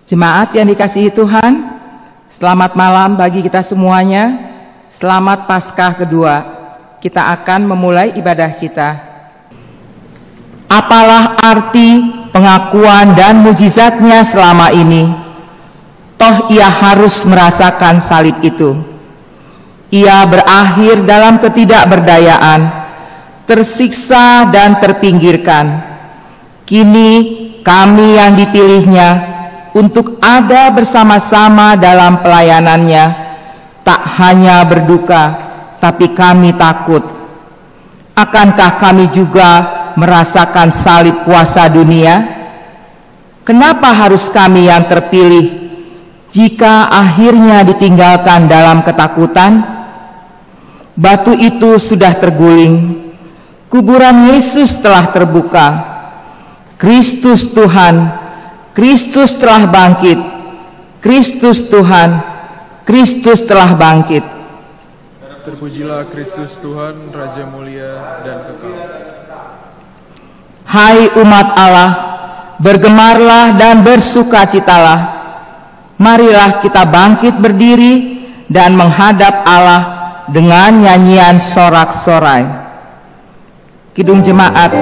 Jemaat yang dikasihi Tuhan, selamat malam bagi kita semuanya. Selamat Paskah kedua. Kita akan memulai ibadah kita. Apalah arti pengakuan dan mujizatnya selama ini? Toh ia harus merasakan salib itu. Ia berakhir dalam ketidakberdayaan, tersiksa dan terpinggirkan. Kini kami yang dipilihnya untuk ada bersama-sama dalam pelayanannya, tak hanya berduka, tapi kami takut. Akankah kami juga merasakan salib kuasa dunia? Kenapa harus kami yang terpilih jika akhirnya ditinggalkan dalam ketakutan? Batu itu sudah terguling, kuburan Yesus telah terbuka. Kristus Tuhan, Kristus telah bangkit. Kristus Tuhan, Kristus telah bangkit. Terpujilah Kristus Tuhan, Raja mulia dan kekal. Hai umat Allah, bergemarlah dan bersukacitalah. Marilah kita bangkit berdiri dan menghadap Allah dengan nyanyian sorak-sorai. Kidung Jemaat.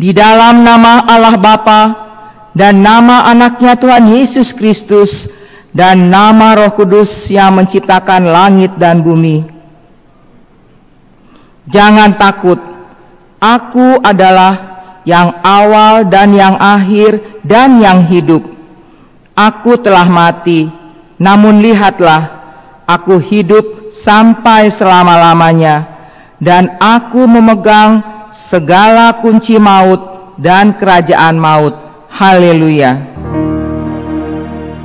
Di dalam nama Allah Bapa dan nama anaknya Tuhan Yesus Kristus dan nama Roh Kudus yang menciptakan langit dan bumi. Jangan takut, aku adalah yang awal dan yang akhir dan yang hidup. Aku telah mati, namun lihatlah, aku hidup sampai selama-lamanya, dan aku memegang segala kunci maut dan kerajaan maut. Haleluya.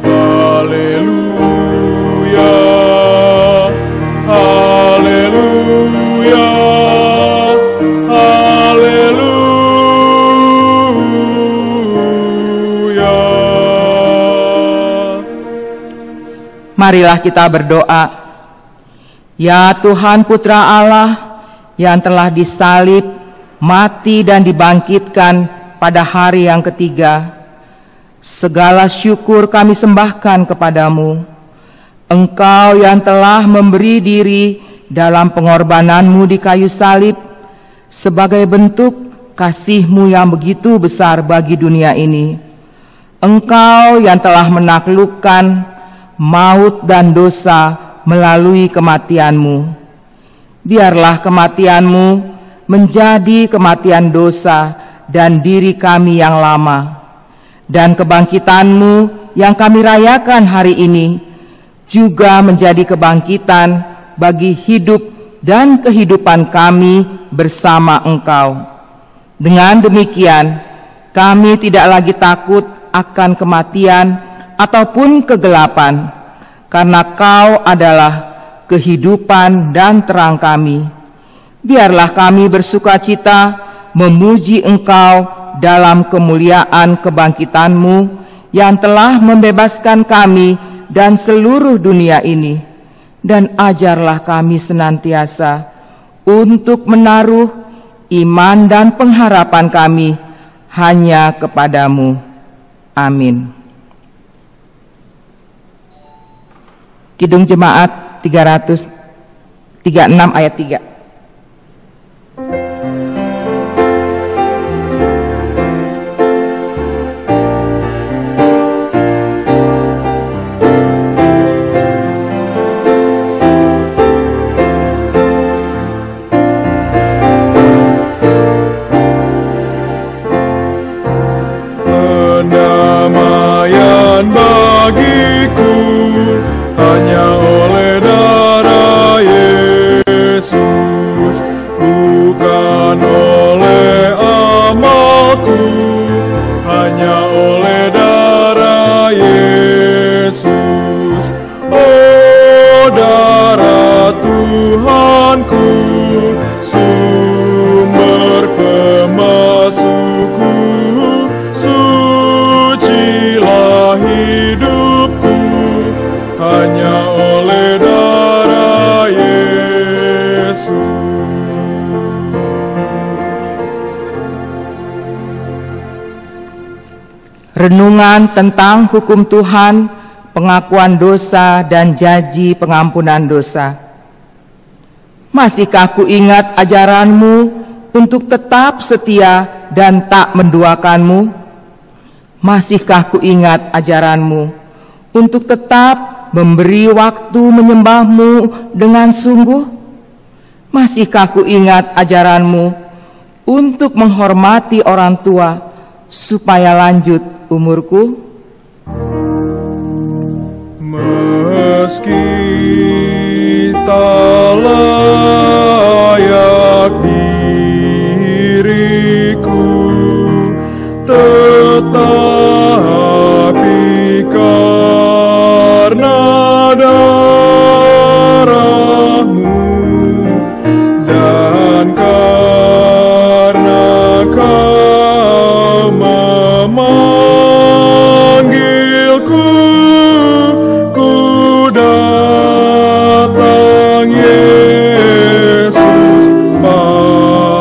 Haleluya. Haleluya. Haleluya. Marilah kita berdoa. Ya Tuhan Putra Allah yang telah disalib, mati dan dibangkitkan pada hari yang ketiga, segala syukur kami sembahkan kepadamu. Engkau yang telah memberi diri dalam pengorbananmu di kayu salib sebagai bentuk kasih-Mu yang begitu besar bagi dunia ini. Engkau yang telah menaklukkan maut dan dosa melalui kematian-Mu. biarlah kematian-Mu menjadi kematian dosa dan diri kami yang lama, dan kebangkitan-Mu yang kami rayakan hari ini juga menjadi kebangkitan bagi hidup dan kehidupan kami bersama Engkau. Dengan demikian, kami tidak lagi takut akan kematian ataupun kegelapan, karena Kau adalah kehidupan dan terang kami. Biarlah kami bersukacita memuji Engkau dalam kemuliaan kebangkitan-Mu yang telah membebaskan kami dan seluruh dunia ini, dan ajarlah kami senantiasa untuk menaruh iman dan pengharapan kami hanya kepadamu. Amin. Kidung Jemaat 336 ayat 3. Pendamaian bagiku hanya oleh darah Yesus, bukan oleh amalku, hanya oleh darah Yesus. Oh, darah Tuhanku, sumber pemasukku, sucilah hidupku hanya oleh darah Yesus. Renungan tentang hukum Tuhan, pengakuan dosa dan janji pengampunan dosa. Masihkah ku ingat ajaran-Mu untuk tetap setia dan tak menduakan-Mu? Masihkah ku ingat ajaran-Mu untuk tetap memberi waktu menyembah-Mu dengan sungguh? Masihkah ku ingat ajaran-Mu untuk menghormati orang tua supaya lanjut umurku? Meski tak layak diriku, tetapi karena darah-Mu dan karena Kau memanggilku, ku datang Yesus padamu.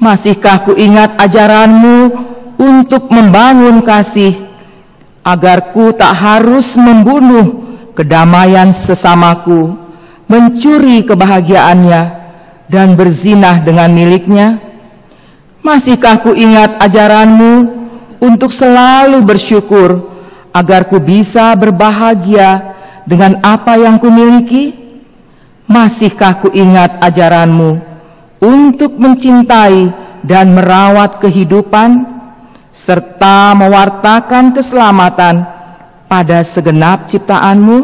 Masihkah ku ingat ajaran-Mu untuk membangun kasih, agar ku tak harus membunuh kedamaian sesamaku, mencuri kebahagiaannya, dan berzinah dengan miliknya? Masihkah ku ingat ajaran-Mu untuk selalu bersyukur, agar ku bisa berbahagia dengan apa yang ku miliki? Masihkah ku ingat ajaran-Mu untuk mencintai dan merawat kehidupan, serta mewartakan keselamatan pada segenap ciptaan-Mu?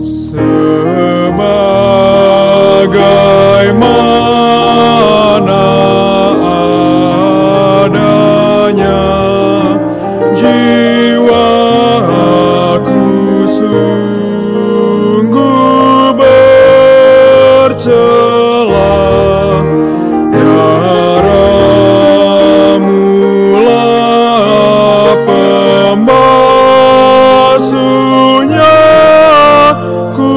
Sebagaimana adanya, jiwaku sungguh bercela. Darah-Mu-lah pembasuhnya, ku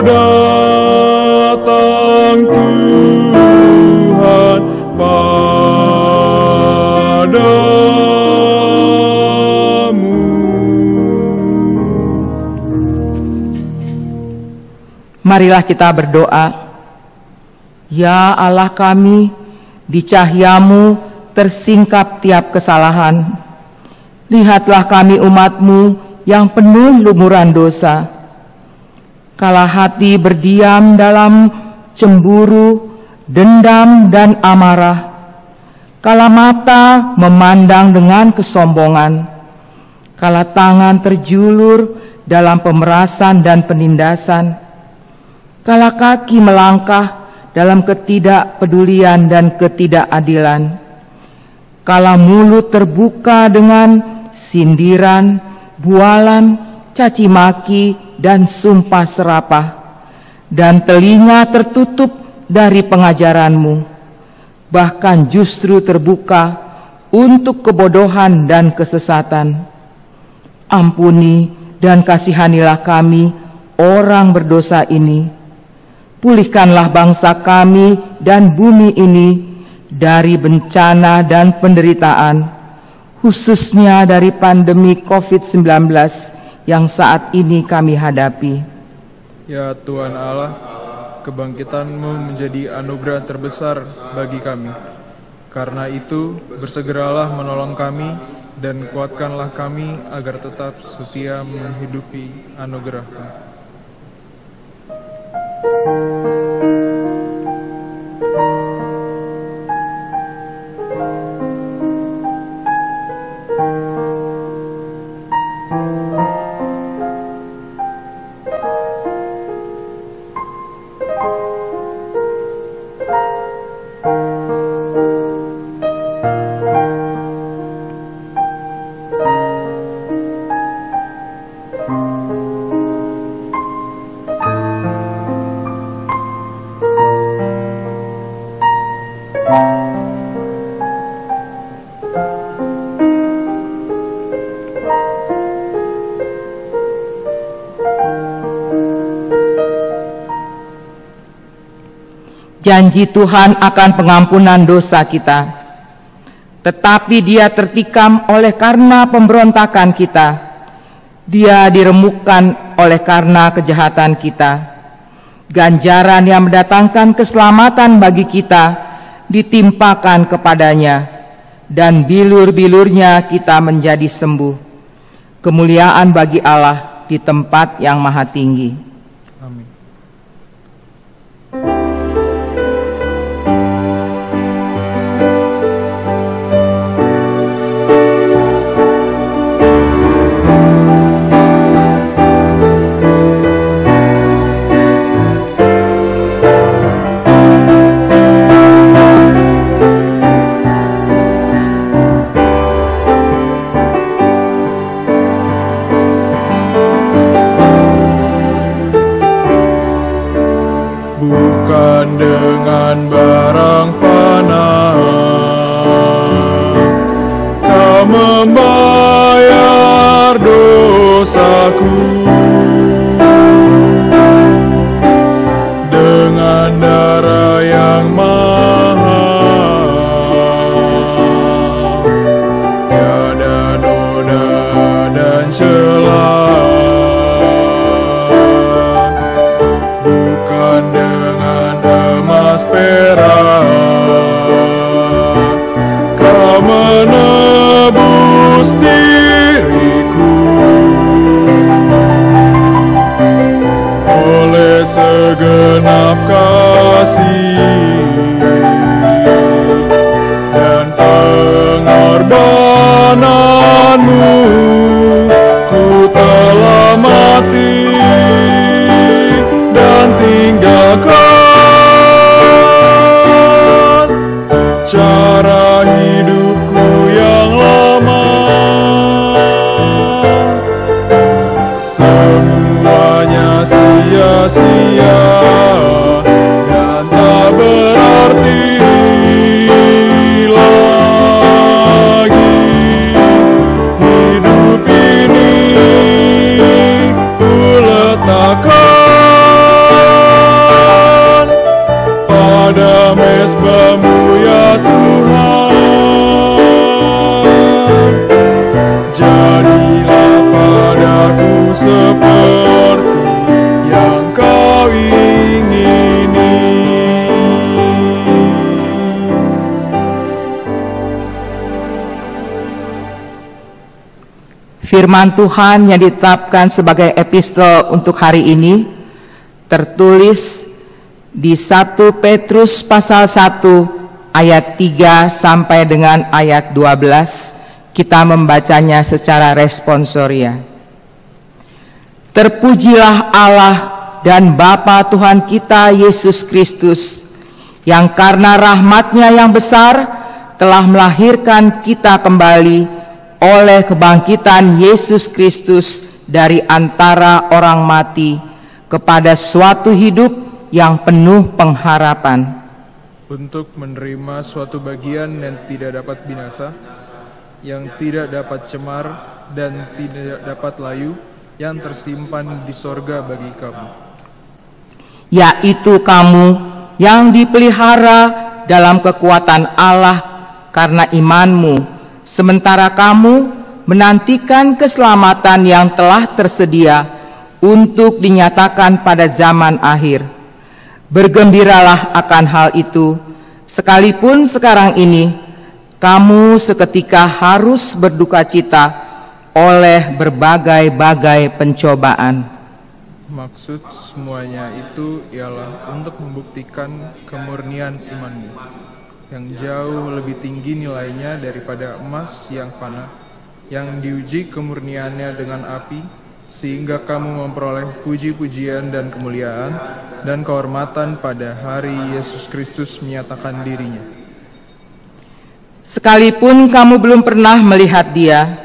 datang Tuhan padamu. Marilah kita berdoa. Ya Allah kami, di cahaya-Mu tersingkap tiap kesalahan. Lihatlah kami umat-Mu yang penuh lumuran dosa. Kala hati berdiam dalam cemburu, dendam, dan amarah. Kala mata memandang dengan kesombongan. Kala tangan terjulur dalam pemerasan dan penindasan. Kala kaki melangkah dalam ketidakpedulian dan ketidakadilan. Kala mulut terbuka dengan sindiran, bualan, caci maki, dan sumpah serapah, dan telinga tertutup dari pengajaran-Mu, bahkan justru terbuka untuk kebodohan dan kesesatan. Ampuni dan kasihanilah kami, orang berdosa ini. Pulihkanlah bangsa kami dan bumi ini dari bencana dan penderitaan, khususnya dari pandemi COVID-19 yang saat ini kami hadapi. Ya Tuhan Allah, kebangkitan-Mu menjadi anugerah terbesar bagi kami. Karena itu, bersegeralah menolong kami dan kuatkanlah kami agar tetap setia menghidupi anugerah-Mu. Janji Tuhan akan pengampunan dosa kita, tetapi Dia tertikam oleh karena pemberontakan kita. Dia diremukkan oleh karena kejahatan kita. Ganjaran yang mendatangkan keselamatan bagi kita ditimpakan kepadanya, dan bilur-bilurnya kita menjadi sembuh. Kemuliaan bagi Allah di tempat yang maha tinggi. Bukan dengan barang fana Kau membayar dosaku, dengan darah yang mahal, tiada noda dan celah. Perak, Kau menebus diriku oleh segenap kasih dan pengorbanan-Mu. Ku telah mati dan tinggalkan cara hidupku yang lama. Semuanya sia-sia dan tak berarti lagi. Hidup ini ku letakkan pada mezbah-Mu ya Tuhan. Jadilah padaku seperti yang Kau ingini. Firman Tuhan yang ditetapkan sebagai epistel untuk hari ini tertulis di 1 Petrus pasal 1 ayat 3 sampai dengan ayat 12. Kita membacanya secara responsoria. Terpujilah Allah dan Bapa Tuhan kita Yesus Kristus, yang karena rahmat-Nya yang besar telah melahirkan kita kembali oleh kebangkitan Yesus Kristus dari antara orang mati kepada suatu hidup yang penuh pengharapan, untuk menerima suatu bagian yang tidak dapat binasa, yang tidak dapat cemar dan tidak dapat layu, yang tersimpan di sorga bagi kamu, yaitu kamu yang dipelihara dalam kekuatan Allah karena imanmu, sementara kamu menantikan keselamatan yang telah tersedia untuk dinyatakan pada zaman akhir. Bergembiralah akan hal itu, sekalipun sekarang ini kamu seketika harus berduka cita oleh berbagai-bagai pencobaan. Maksud semuanya itu ialah untuk membuktikan kemurnian imanmu, yang jauh lebih tinggi nilainya daripada emas yang fana, yang diuji kemurniannya dengan api, sehingga kamu memperoleh puji-pujian dan kemuliaan dan kehormatan pada hari Yesus Kristus menyatakan dirinya. Sekalipun kamu belum pernah melihat Dia,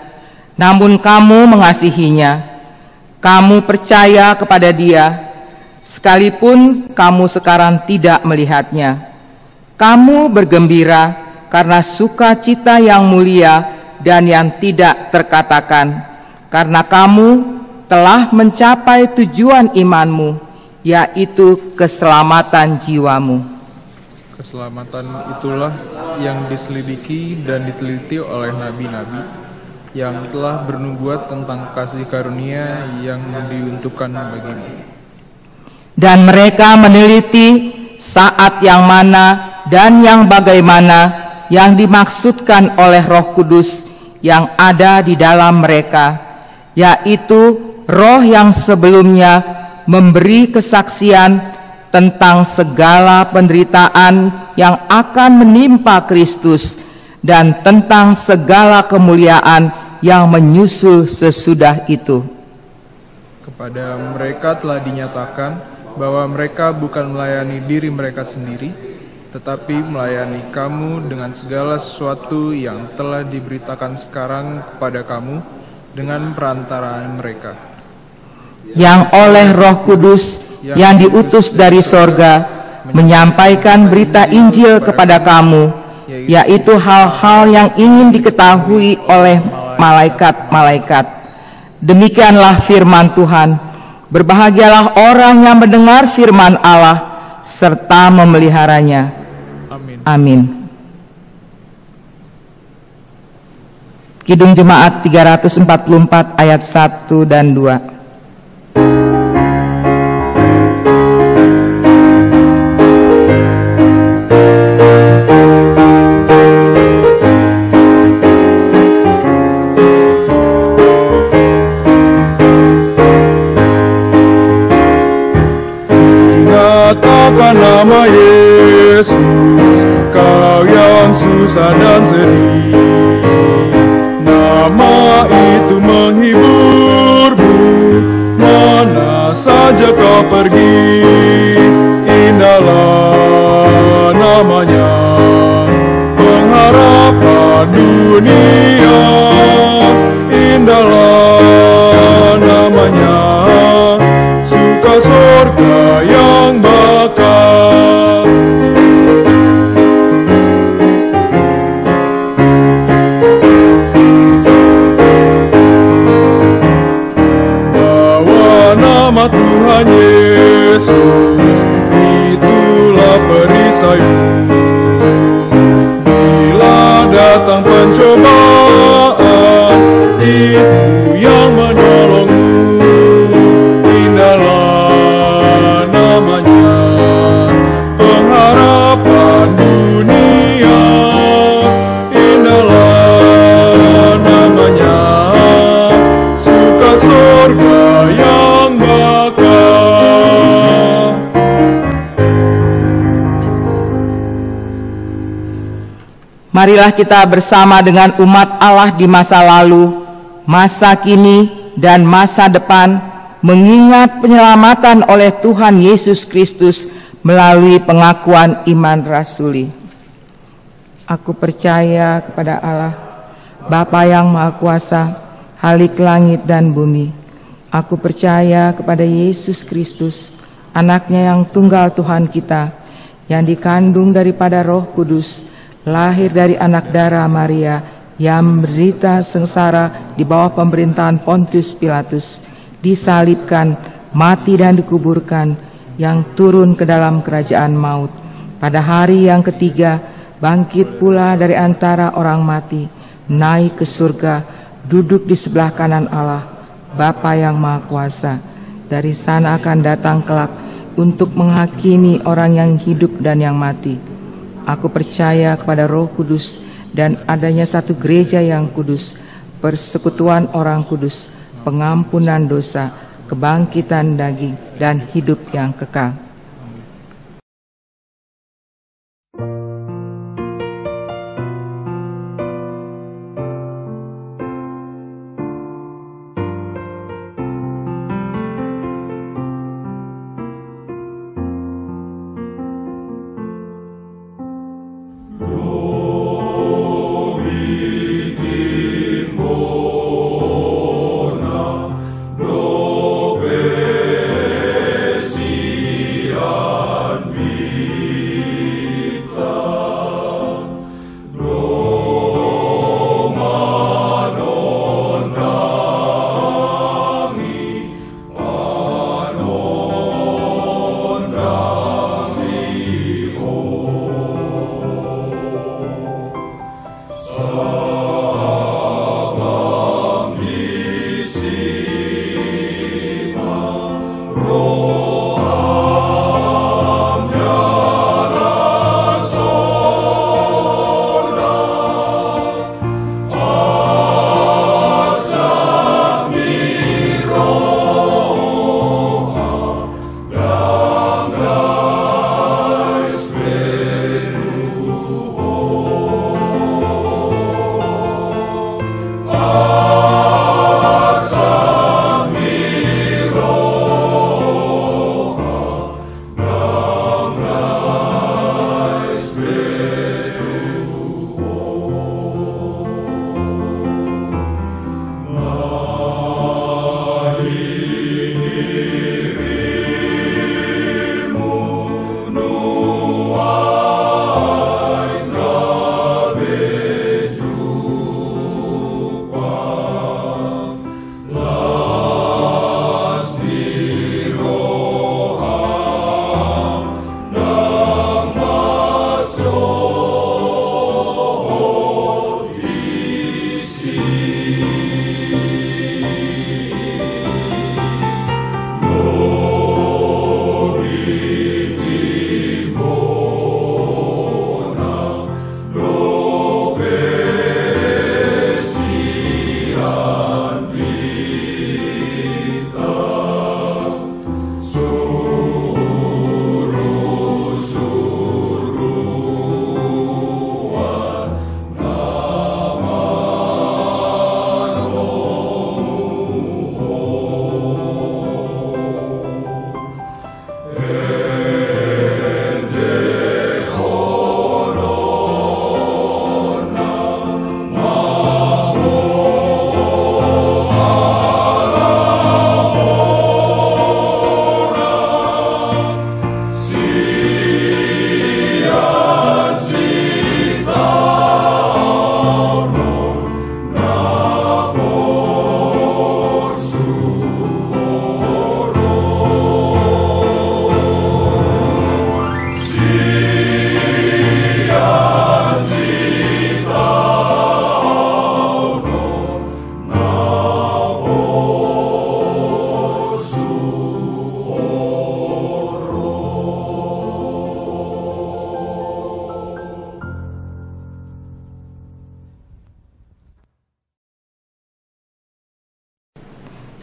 namun kamu mengasihinya, kamu percaya kepada Dia, sekalipun kamu sekarang tidak melihatnya. Kamu bergembira karena sukacita yang mulia dan yang tidak terkatakan, karena kamu telah mencapai tujuan imanmu, yaitu keselamatan jiwamu. Keselamatan itulah yang diselidiki dan diteliti oleh nabi-nabi yang telah bernubuat tentang kasih karunia yang diuntukkan bagimu. Dan mereka meneliti saat yang mana dan yang bagaimana yang dimaksudkan oleh Roh Kudus yang ada di dalam mereka, yaitu Roh yang sebelumnya memberi kesaksian tentang segala penderitaan yang akan menimpa Kristus dan tentang segala kemuliaan yang menyusul sesudah itu. Kepada mereka telah dinyatakan bahwa mereka bukan melayani diri mereka sendiri, tetapi melayani kamu dengan segala sesuatu yang telah diberitakan sekarang kepada kamu dengan perantaraan mereka, yang oleh Roh Kudus yang diutus dari sorga menyampaikan berita Injil kepada kamu, yaitu hal-hal yang ingin diketahui oleh malaikat-malaikat. Demikianlah firman Tuhan. Berbahagialah orang yang mendengar firman Allah serta memeliharanya. Amin. Kidung Jemaat 344 ayat 1 dan 2. Nyatakan nama Yesus, kau yang susah dan sedih. Nama itu menghiburmu, mana saja kau pergi. Indahlah namanya, pengharapan dunia. Indahlah namanya, suka surga yang bakal. Bawa nama Tuhan Yesus, itulah perisaimu. Bila datang pencobaan, itu yang menolongmu. Indahlah namanya, pengharapan dunia. Indahlah namanya, surga yang bakal. Marilah kita bersama dengan umat Allah di masa lalu, masa kini, dan masa depan mengingat penyelamatan oleh Tuhan Yesus Kristus melalui pengakuan iman rasuli. Aku percaya kepada Allah, Bapa yang Maha Kuasa, Khalik langit dan bumi. Aku percaya kepada Yesus Kristus, anaknya yang tunggal Tuhan kita, yang dikandung daripada Roh Kudus, lahir dari anak darah Maria, yang menderita sengsara di bawah pemerintahan Pontius Pilatus, disalibkan, mati dan dikuburkan, yang turun ke dalam kerajaan maut. Pada hari yang ketiga, bangkit pula dari antara orang mati, naik ke surga, duduk di sebelah kanan Allah, Bapa yang Maha Kuasa. Dari sana akan datang kelak untuk menghakimi orang yang hidup dan yang mati. Aku percaya kepada Roh Kudus dan adanya satu gereja yang kudus, persekutuan orang kudus, pengampunan dosa, kebangkitan daging, dan hidup yang kekal. See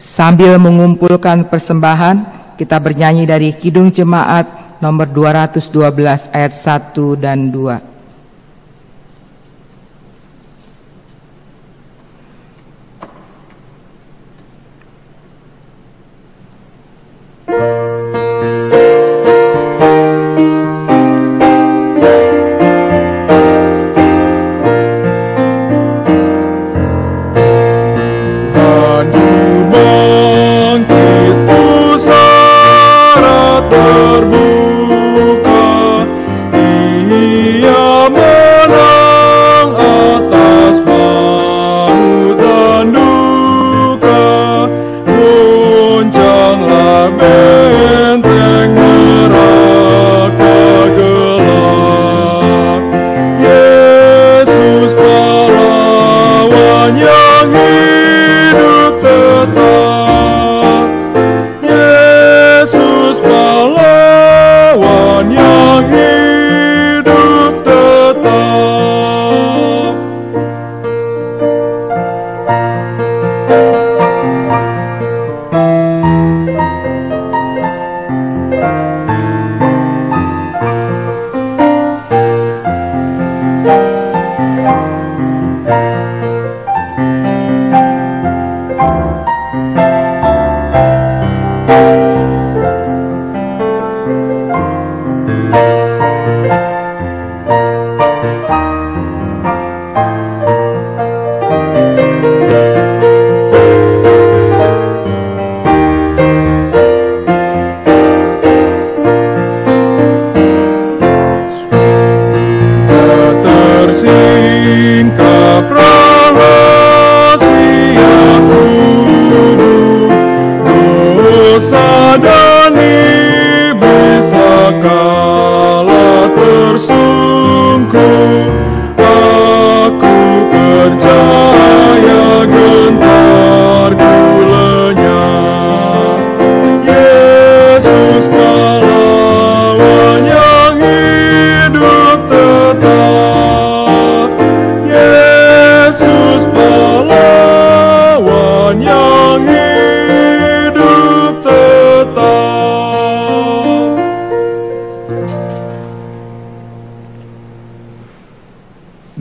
Sambil mengumpulkan persembahan, kita bernyanyi dari Kidung Jemaat nomor 212 ayat 1 dan 2.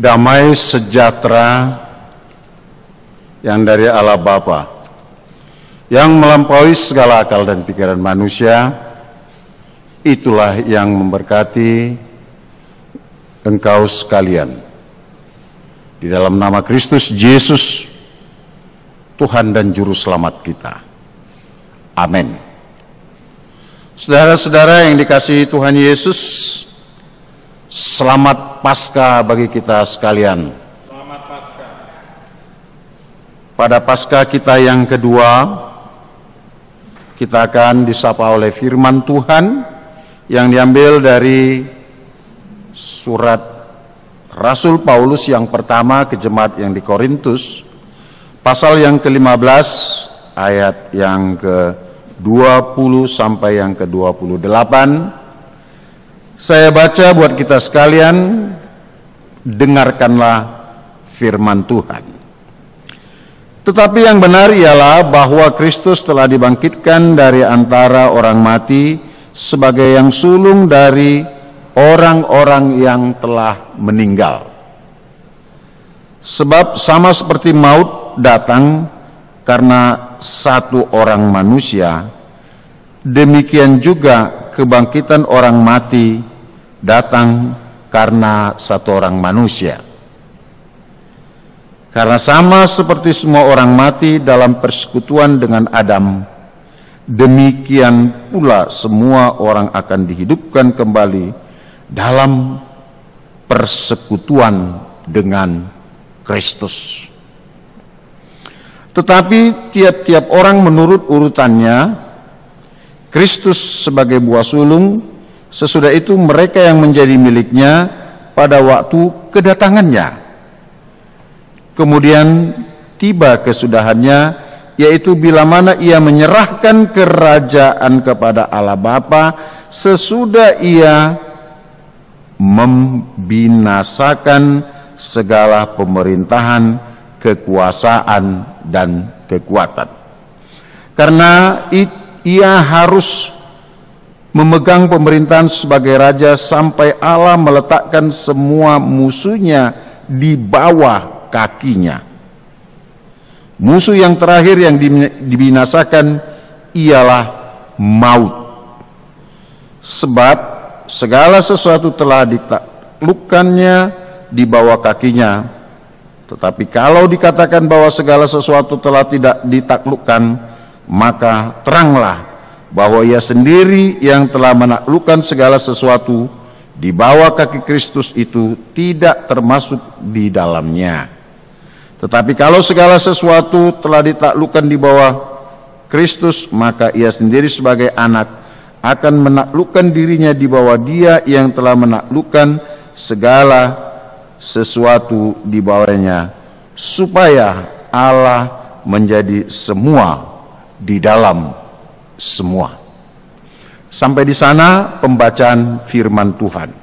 Damai sejahtera yang dari Allah Bapa, yang melampaui segala akal dan pikiran manusia, itulah yang memberkati engkau sekalian. Di dalam nama Kristus Yesus, Tuhan dan Juru Selamat kita. Amin. Saudara-saudara yang dikasihi Tuhan Yesus, selamat Paskah bagi kita sekalian. Selamat Paskah. Pada Paskah kita yang kedua, kita akan disapa oleh firman Tuhan yang diambil dari surat Rasul Paulus yang pertama ke jemaat yang di Korintus, pasal yang ke-15 ayat yang ke-20 sampai yang ke-28. Saya baca buat kita sekalian, dengarkanlah firman Tuhan. Tetapi yang benar ialah bahwa Kristus telah dibangkitkan dari antara orang mati sebagai yang sulung dari orang-orang yang telah meninggal. Sebab sama seperti maut datang karena satu orang manusia, demikian juga kebangkitan orang mati datang karena satu orang manusia. Karena sama seperti semua orang mati dalam persekutuan dengan Adam, demikian pula semua orang akan dihidupkan kembali dalam persekutuan dengan Kristus. Tetapi tiap-tiap orang menurut urutannya, Kristus sebagai buah sulung, sesudah itu mereka yang menjadi miliknya pada waktu kedatangannya. Kemudian tiba kesudahannya, yaitu bila mana ia menyerahkan kerajaan kepada Allah Bapa sesudah ia membinasakan segala pemerintahan, kekuasaan, dan kekuatan. karena ia harus memegang pemerintahan sebagai raja sampai Allah meletakkan semua musuhnya di bawah kakinya. Musuh yang terakhir yang dibinasakan ialah maut. Sebab segala sesuatu telah ditaklukkannya di bawah kakinya. Tetapi kalau dikatakan bahwa segala sesuatu telah tidak ditaklukkan, maka teranglah bahwa ia sendiri yang telah menaklukkan segala sesuatu di bawah kaki Kristus itu tidak termasuk di dalamnya. Tetapi kalau segala sesuatu telah ditaklukkan di bawah Kristus, maka ia sendiri sebagai anak akan menaklukkan dirinya di bawah Dia yang telah menaklukkan segala sesuatu di bawahnya, supaya Allah menjadi semua di dalam semua. Sampai di sana pembacaan firman Tuhan.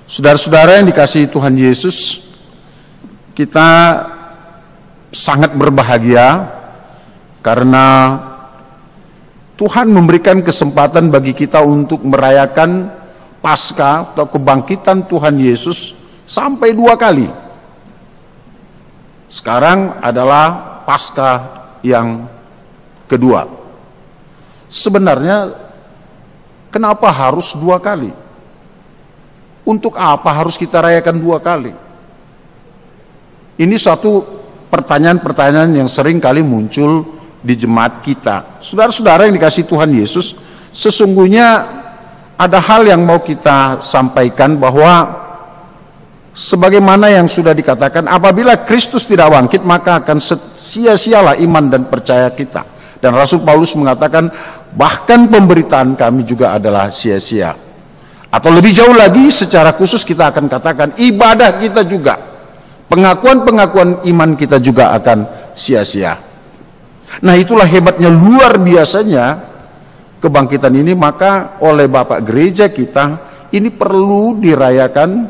Saudara-saudara yang dikasihi Tuhan Yesus, kita sangat berbahagia karena Tuhan memberikan kesempatan bagi kita untuk merayakan Paskah atau kebangkitan Tuhan Yesus sampai 2 kali. Sekarang adalah Paskah yang kedua. Sebenarnya kenapa harus 2 kali? Untuk apa harus kita rayakan 2 kali? Ini suatu pertanyaan-pertanyaan yang sering kali muncul di jemaat kita. Saudara-saudara yang dikasihi Tuhan Yesus, sesungguhnya ada hal yang mau kita sampaikan, bahwa sebagaimana yang sudah dikatakan, apabila Kristus tidak bangkit maka akan sia-sialah iman dan percaya kita. Dan Rasul Paulus mengatakan bahkan pemberitaan kami juga adalah sia-sia. Atau lebih jauh lagi, secara khusus kita akan katakan ibadah kita juga, pengakuan-pengakuan iman kita juga akan sia-sia. Nah, itulah hebatnya, luar biasanya kebangkitan ini. Maka oleh Bapak Gereja kita ini perlu dirayakan,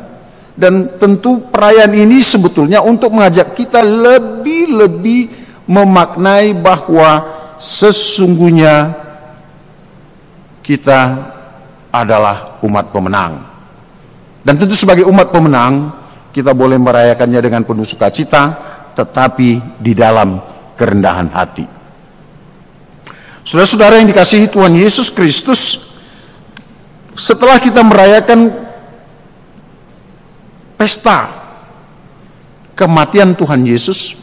dan tentu perayaan ini sebetulnya untuk mengajak kita lebih memaknai bahwa sesungguhnya kita adalah umat pemenang. Dan tentu sebagai umat pemenang kita boleh merayakannya dengan penuh sukacita, tetapi di dalam kerendahan hati. Saudara-saudara yang dikasihi Tuhan Yesus Kristus, setelah kita merayakan pesta kematian Tuhan Yesus,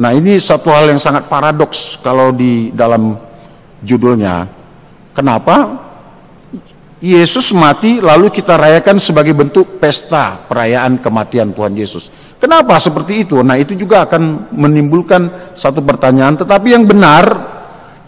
nah ini satu hal yang sangat paradoks kalau di dalam judulnya. Kenapa Yesus mati lalu kita rayakan sebagai bentuk pesta perayaan kematian Tuhan Yesus? Kenapa seperti itu? Nah, itu juga akan menimbulkan satu pertanyaan. Tetapi yang benar,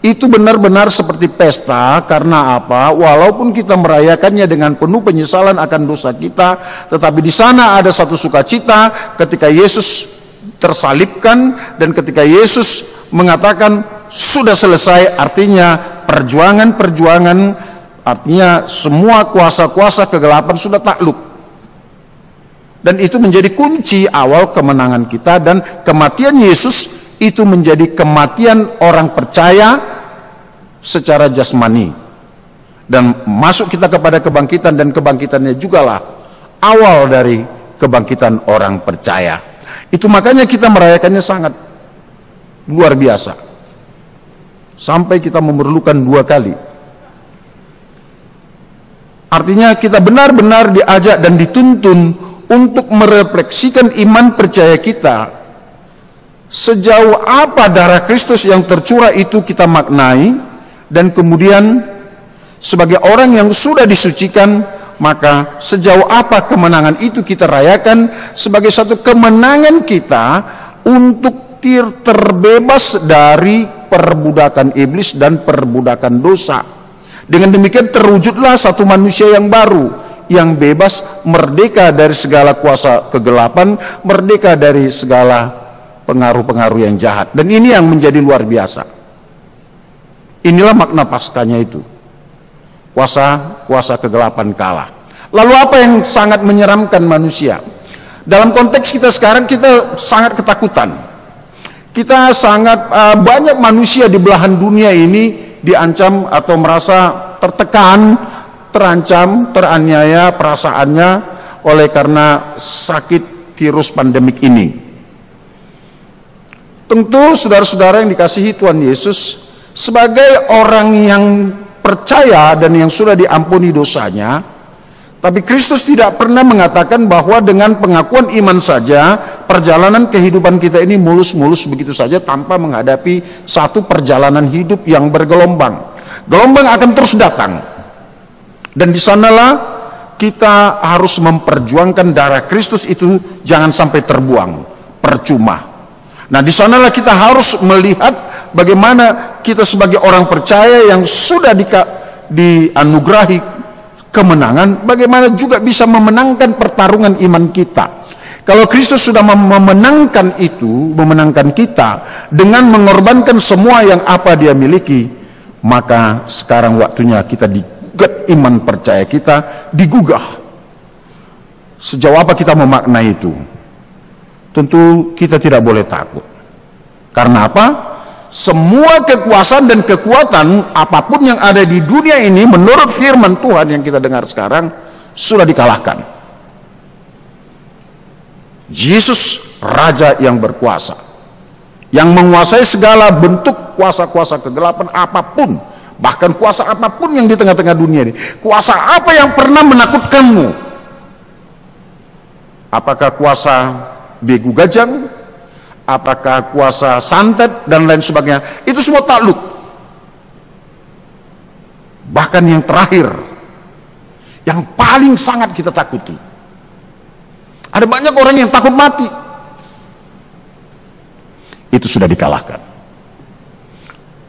itu benar-benar seperti pesta. Karena apa? Walaupun kita merayakannya dengan penuh penyesalan akan dosa kita, tetapi di sana ada satu sukacita ketika Yesus tersalibkan, dan ketika Yesus mengatakan sudah selesai, artinya perjuangan-perjuangan, artinya semua kuasa-kuasa kegelapan sudah takluk. Dan itu menjadi kunci awal kemenangan kita, dan kematian Yesus itu menjadi kematian orang percaya secara jasmani. Dan masuk kita kepada kebangkitan, dan kebangkitannya jugalah awal dari kebangkitan orang percaya. Itu makanya kita merayakannya sangat luar biasa. Sampai kita memerlukan 2 kali. Artinya kita benar-benar diajak dan dituntun untuk merefleksikan iman percaya kita. Sejauh apa darah Kristus yang tercurah itu kita maknai, dan kemudian sebagai orang yang sudah disucikan, maka sejauh apa kemenangan itu kita rayakan sebagai satu kemenangan kita untuk terbebas dari perbudakan iblis dan perbudakan dosa. Dengan demikian terwujudlah satu manusia yang baru, yang bebas, merdeka dari segala kuasa kegelapan, merdeka dari segala pengaruh-pengaruh yang jahat. Dan ini yang menjadi luar biasa. Inilah makna Paskahnya itu. Kuasa kegelapan kalah. Lalu apa yang sangat menyeramkan manusia? Dalam konteks kita sekarang, kita sangat ketakutan. Kita sangat banyak manusia di belahan dunia ini diancam atau merasa tertekan, terancam, teraniaya perasaannya oleh karena sakit virus pandemik ini. Tentu saudara-saudara yang dikasihi Tuhan Yesus, sebagai orang yang percaya dan yang sudah diampuni dosanya, tapi Kristus tidak pernah mengatakan bahwa dengan pengakuan iman saja perjalanan kehidupan kita ini mulus-mulus begitu saja tanpa menghadapi satu perjalanan hidup yang bergelombang. Gelombang akan terus datang. Dan di sanalah kita harus memperjuangkan darah Kristus itu jangan sampai terbuang, percuma. Nah, di sanalah kita harus melihat bagaimana kita sebagai orang percaya yang sudah dianugerahi kemenangan, bagaimana juga bisa memenangkan pertarungan iman kita. Kalau Kristus sudah memenangkan itu, memenangkan kita dengan mengorbankan semua yang apa dia miliki, maka sekarang waktunya kita digugat, iman percaya kita digugah. Sejauh apa kita memaknai itu? Tentu kita tidak boleh takut. Karena apa? Semua kekuasaan dan kekuatan apapun yang ada di dunia ini menurut firman Tuhan yang kita dengar sekarang sudah dikalahkan. Yesus Raja yang berkuasa, yang menguasai segala bentuk kuasa-kuasa kegelapan apapun, bahkan kuasa apapun yang di tengah-tengah dunia ini. Kuasa apa yang pernah menakutkanmu? Apakah kuasa begu gajang? Apakah kuasa santet dan lain sebagainya? Itu semua takluk. Bahkan yang terakhir, yang paling sangat kita takuti, ada banyak orang yang takut mati. Itu sudah dikalahkan.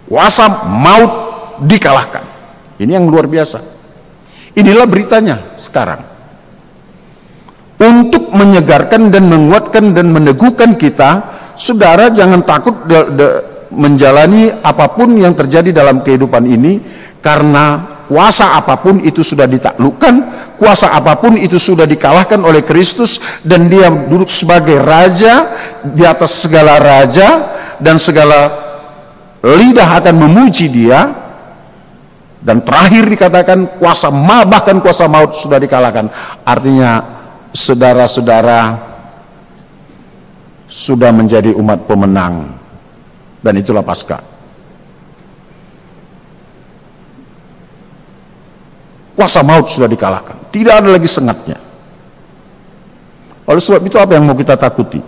Kuasa maut dikalahkan. Ini yang luar biasa. Inilah beritanya sekarang. Untuk menyegarkan dan menguatkan dan meneguhkan kita, saudara jangan takut menjalani apapun yang terjadi dalam kehidupan ini, karena kuasa apapun itu sudah ditaklukkan, kuasa apapun itu sudah dikalahkan oleh Kristus, dan dia duduk sebagai Raja di atas segala raja, dan segala lidah akan memuji dia. Dan terakhir dikatakan bahkan kuasa maut sudah dikalahkan. Artinya saudara-saudara sudah menjadi umat pemenang, dan itulah Paskah. Kuasa maut sudah dikalahkan, tidak ada lagi sengatnya. Oleh sebab itu apa yang mau kita takuti?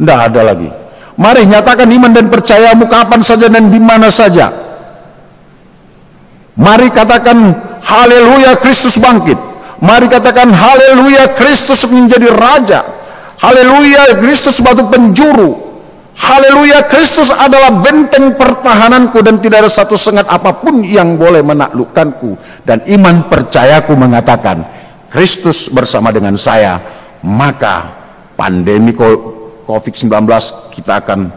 Tidak ada lagi. Mari nyatakan iman dan percayamu kapan saja dan di mana saja. Mari katakan haleluya, Kristus bangkit. Mari katakan haleluya, Kristus menjadi Raja. Haleluya, Kristus batu penjuru. Haleluya, Kristus adalah benteng pertahananku dan tidak ada satu sengat apapun yang boleh menaklukkanku. Dan iman percayaku mengatakan Kristus bersama dengan saya, maka pandemi COVID-19 kita akan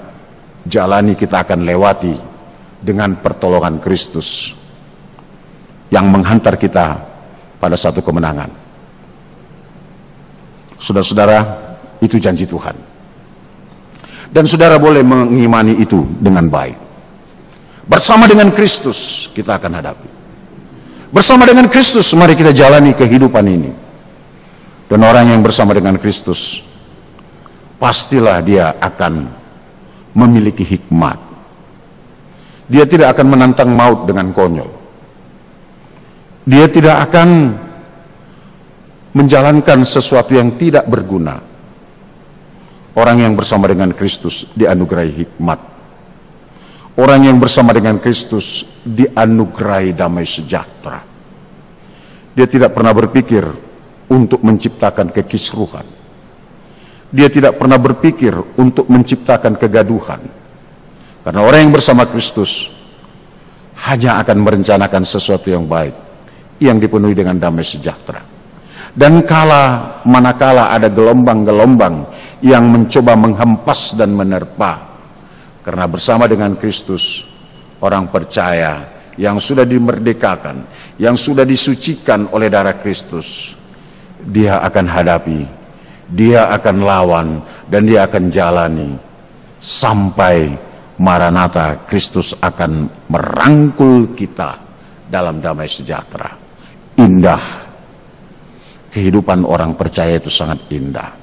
jalani, kita akan lewati dengan pertolongan Kristus yang menghantar kita pada satu kemenangan. Saudara-saudara, itu janji Tuhan. Dan saudara boleh mengimani itu dengan baik. Bersama dengan Kristus kita akan hadapi. Bersama dengan Kristus mari kita jalani kehidupan ini. Dan orang yang bersama dengan Kristus, pastilah dia akan memiliki hikmat. Dia tidak akan menantang maut dengan konyol. Dia tidak akan menjalankan sesuatu yang tidak berguna. Orang yang bersama dengan Kristus dianugerahi hikmat. Orang yang bersama dengan Kristus dianugerahi damai sejahtera. Dia tidak pernah berpikir untuk menciptakan kekisruhan. Dia tidak pernah berpikir untuk menciptakan kegaduhan. Karena orang yang bersama Kristus hanya akan merencanakan sesuatu yang baik, yang dipenuhi dengan damai sejahtera. Dan manakala ada gelombang-gelombang yang mencoba menghempas dan menerpa, karena bersama dengan Kristus, orang percaya yang sudah dimerdekakan, yang sudah disucikan oleh darah Kristus, dia akan hadapi, dia akan lawan, dan dia akan jalani sampai Maranatha, Kristus akan merangkul kita dalam damai sejahtera. Indah. Kehidupan orang percaya itu sangat indah.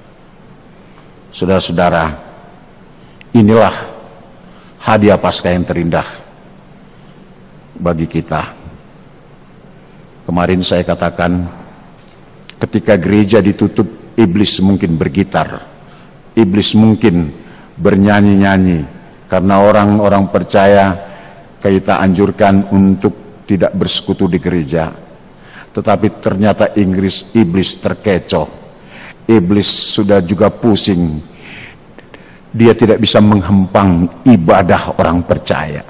Saudara-saudara, inilah hadiah Paskah yang terindah bagi kita. Kemarin saya katakan, ketika gereja ditutup, iblis mungkin bergitar, iblis mungkin bernyanyi-nyanyi, karena orang-orang percaya kita anjurkan untuk tidak bersekutu di gereja. Tetapi ternyata iblis terkecoh, iblis sudah juga pusing, dia tidak bisa menghempang ibadah orang percaya.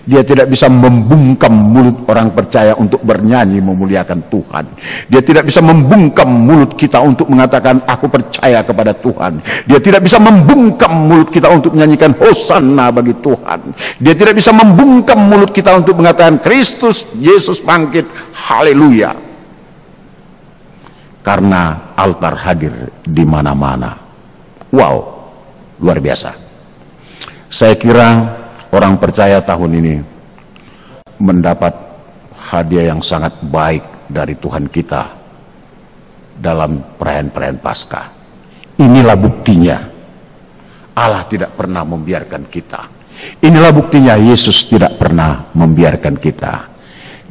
Dia tidak bisa membungkam mulut orang percaya untuk bernyanyi memuliakan Tuhan. Dia tidak bisa membungkam mulut kita untuk mengatakan aku percaya kepada Tuhan. Dia tidak bisa membungkam mulut kita untuk menyanyikan Hosanna bagi Tuhan. Dia tidak bisa membungkam mulut kita untuk mengatakan Kristus Yesus bangkit, haleluya. Karena altar hadir di mana-mana. Wow, luar biasa. Saya kira orang percaya tahun ini mendapat hadiah yang sangat baik dari Tuhan kita dalam perayaan-perayaan Paskah. Inilah buktinya, Allah tidak pernah membiarkan kita. Inilah buktinya, Yesus tidak pernah membiarkan kita.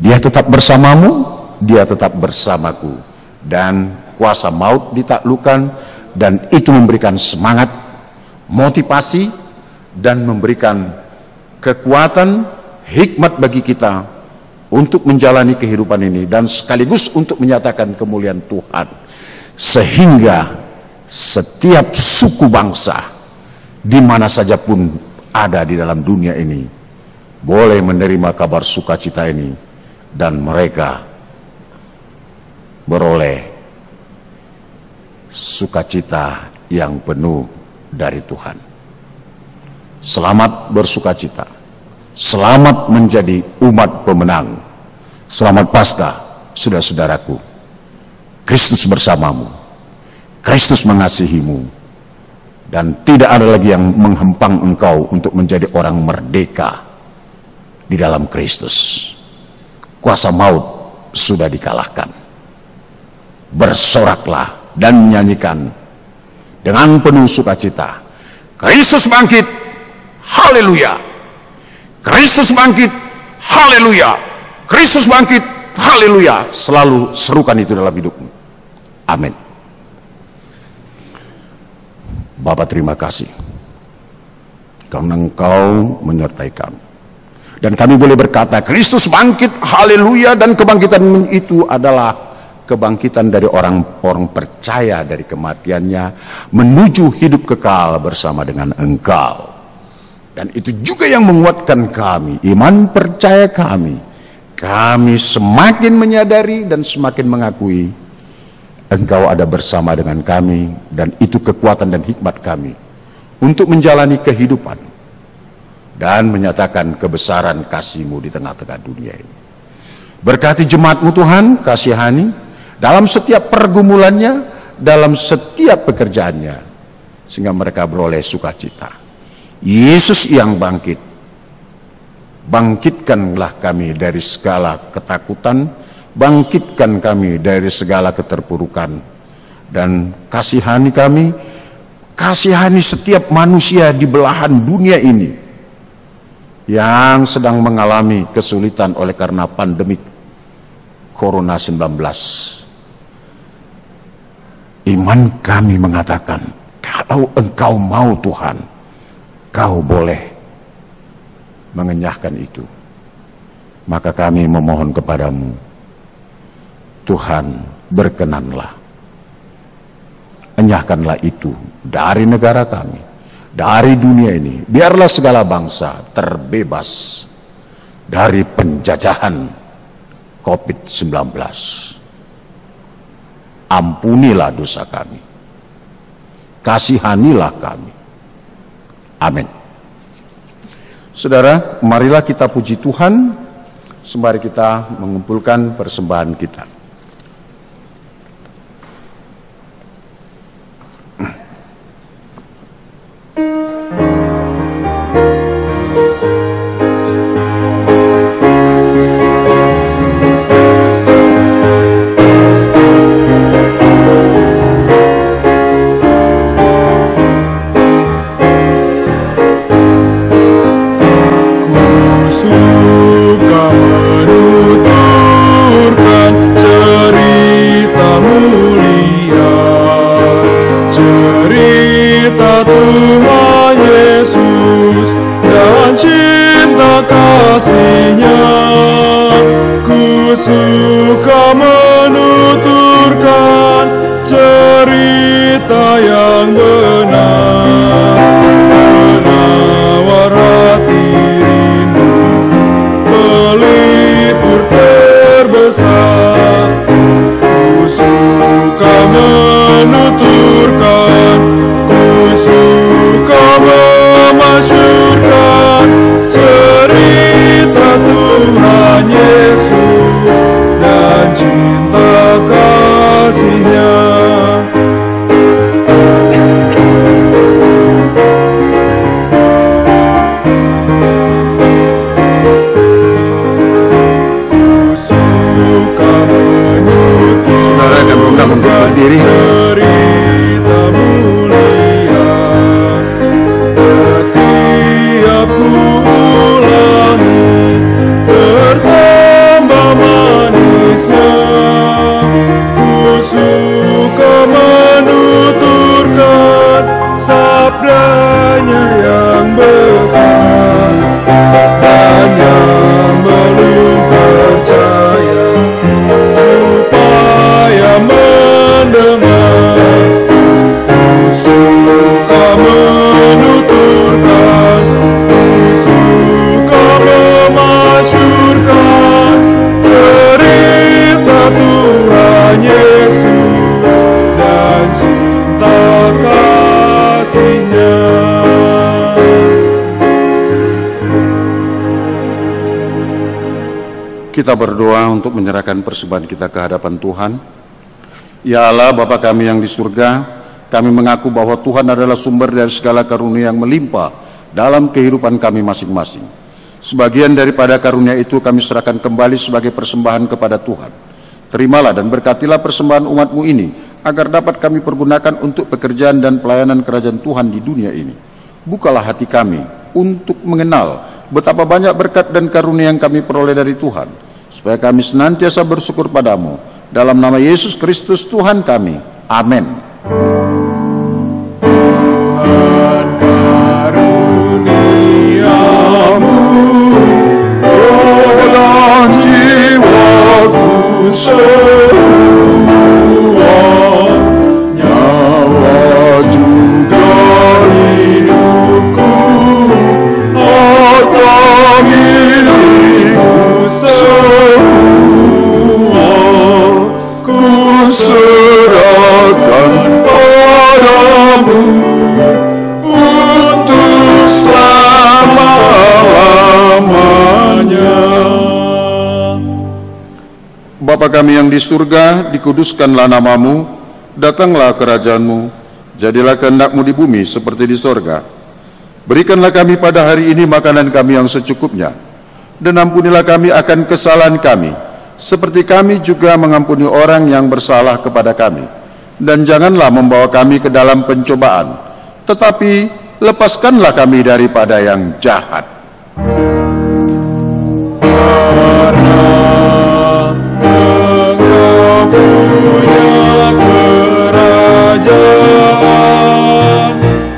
Dia tetap bersamamu, dia tetap bersamaku. Dan kuasa maut ditaklukkan, dan itu memberikan semangat, motivasi, dan memberikan kekuatan, hikmat bagi kita untuk menjalani kehidupan ini dan sekaligus untuk menyatakan kemuliaan Tuhan, sehingga setiap suku bangsa di mana saja pun ada di dalam dunia ini boleh menerima kabar sukacita ini dan mereka beroleh sukacita yang penuh dari Tuhan. Selamat bersukacita, selamat menjadi umat pemenang, selamat Paskah, saudara-saudaraku. Kristus bersamamu, Kristus mengasihimu, dan tidak ada lagi yang menghempang engkau untuk menjadi orang merdeka di dalam Kristus. Kuasa maut sudah dikalahkan. Bersoraklah dan nyanyikan dengan penuh sukacita, Kristus bangkit, haleluya. Kristus bangkit, haleluya. Kristus bangkit, haleluya. Selalu serukan itu dalam hidupmu. Amin. Bapa, terima kasih karena Engkau menyertai kami. Dan kami boleh berkata, Kristus bangkit, haleluya. Dan kebangkitan itu adalah kebangkitan dari orang-orang percaya dari kematiannya menuju hidup kekal bersama dengan Engkau. Dan itu juga yang menguatkan kami, iman percaya kami. Kami semakin menyadari dan semakin mengakui Engkau ada bersama dengan kami, dan itu kekuatan dan hikmat kami untuk menjalani kehidupan dan menyatakan kebesaran kasih-Mu di tengah-tengah dunia ini. Berkati jemaat-Mu Tuhan, kasihani dalam setiap pergumulannya, dalam setiap pekerjaannya, sehingga mereka beroleh sukacita. Yesus yang bangkit, bangkitkanlah kami dari segala ketakutan, bangkitkan kami dari segala keterpurukan, dan kasihani kami, kasihani setiap manusia di belahan dunia ini yang sedang mengalami kesulitan oleh karena pandemi Corona 19. Iman kami mengatakan, kalau Engkau mau Tuhan, Kau boleh mengenyahkan itu. Maka kami memohon kepadamu, Tuhan, berkenanlah, enyahkanlah itu dari negara kami, dari dunia ini. Biarlah segala bangsa terbebas dari penjajahan COVID-19. Ampunilah dosa kami, kasihanilah kami. Amin. Saudara, marilah kita puji Tuhan, sembari kita mengumpulkan persembahan kita. suka menuturkan cerita yang benar, penawar hati rindu, pelipur terbesar. Ku suka menuturkan, ku suka memasyurkan cerita Tuhan Yesus dan cinta kasih-Nya. Ku suka menuturkan Saudara akan undang untuk berdiri. cerita mulia, setiap ku ulangi bertambah manisnya. Ku suka menuturkan sabdanya yang besar, dan yang belum percaya supaya mendengar. Ku suka menuturkan, ku suka memasyurkan cerita Tuhan Yesus dan cinta kasih-Nya. Kita berdoa untuk menyerahkan persembahan kita ke hadapan Tuhan. Ya Allah, Bapa kami yang di surga, kami mengaku bahwa Tuhan adalah sumber dari segala karunia yang melimpah dalam kehidupan kami masing-masing. Sebagian daripada karunia itu kami serahkan kembali sebagai persembahan kepada Tuhan. Terimalah dan berkatilah persembahan umat-Mu ini, agar dapat kami pergunakan untuk pekerjaan dan pelayanan kerajaan Tuhan di dunia ini. Bukalah hati kami untuk mengenal betapa banyak berkat dan karunia yang kami peroleh dari Tuhan, supaya kami senantiasa bersyukur padamu. Dalam nama Yesus Kristus Tuhan kami. Amin. Tuhan karuniamu, roh dan jiwaku semua, nyawa juga hidupku, harta milikku semua, ku serahkan padamu untuk selama-lamanya. Bapa kami yang di surga, dikuduskanlah namamu, datanglah kerajaan-Mu, jadilah kehendak-Mu di bumi seperti di sorga. Berikanlah kami pada hari ini makanan kami yang secukupnya, dan ampunilah kami akan kesalahan kami, seperti kami juga mengampuni orang yang bersalah kepada kami. Dan janganlah membawa kami ke dalam pencobaan, tetapi lepaskanlah kami daripada yang jahat. Karena Engkau punya kerajaan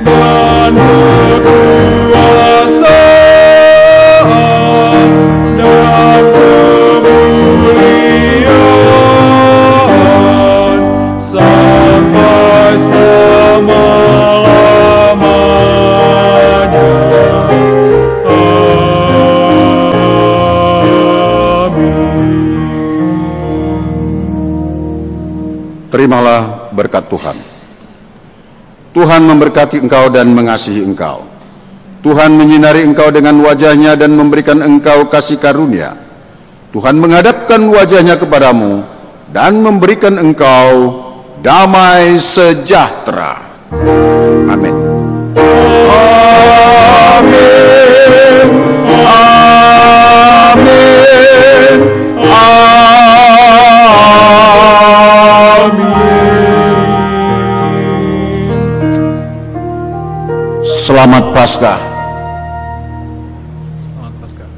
dan kekuasaan dan kemuliaan sampai selama-lamanya. Terimalah berkat Tuhan. Tuhan memberkati engkau dan mengasihi engkau. Tuhan menyinari engkau dengan wajah-Nya dan memberikan engkau kasih karunia. Tuhan menghadapkan wajah-Nya kepadamu dan memberikan engkau damai sejahtera. Amin. Amin. Amin. Selamat Paskah. Selamat Paskah.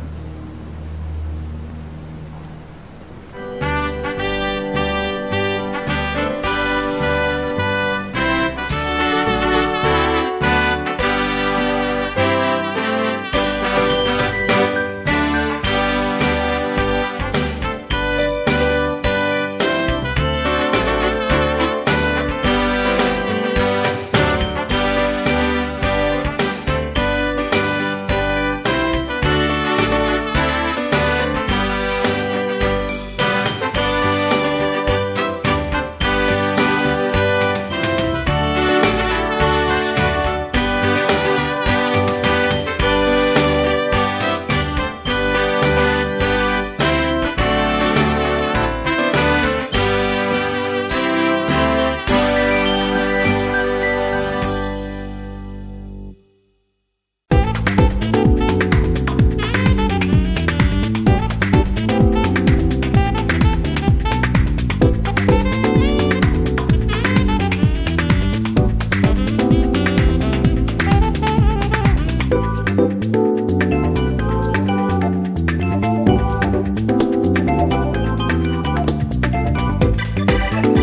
Amin.